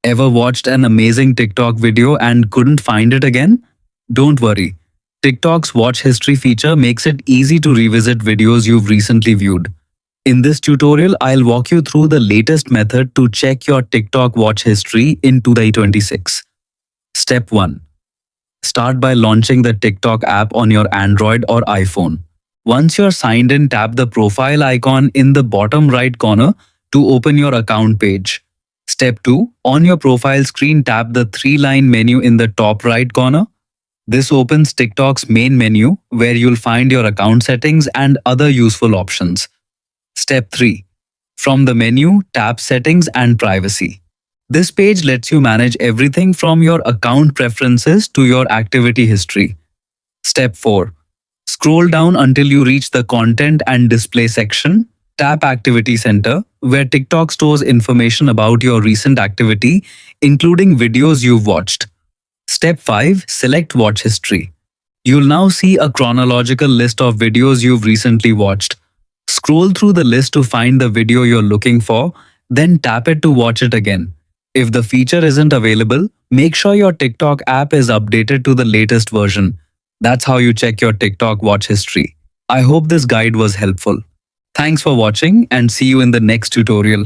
Ever watched an amazing TikTok video and couldn't find it again? Don't worry. TikTok's watch history feature makes it easy to revisit videos you've recently viewed. In this tutorial, I'll walk you through the latest method to check your TikTok watch history in 2026. Step 1. Start by launching the TikTok app on your Android or iPhone. Once you're signed in, tap the profile icon in the bottom right corner to open your account page. Step 2. On your profile screen, tap the three-line menu in the top right corner. This opens TikTok's main menu where you'll find your account settings and other useful options. Step 3. From the menu, tap Settings and Privacy. This page lets you manage everything from your account preferences to your activity history. Step 4. Scroll down until you reach the Content and Display section. Tap Activity Center, where TikTok stores information about your recent activity, including videos you've watched. Step 5. Select Watch History. You'll now see a chronological list of videos you've recently watched. Scroll through the list to find the video you're looking for, then tap it to watch it again. If the feature isn't available, make sure your TikTok app is updated to the latest version. That's how you check your TikTok watch history. I hope this guide was helpful. Thanks for watching and see you in the next tutorial.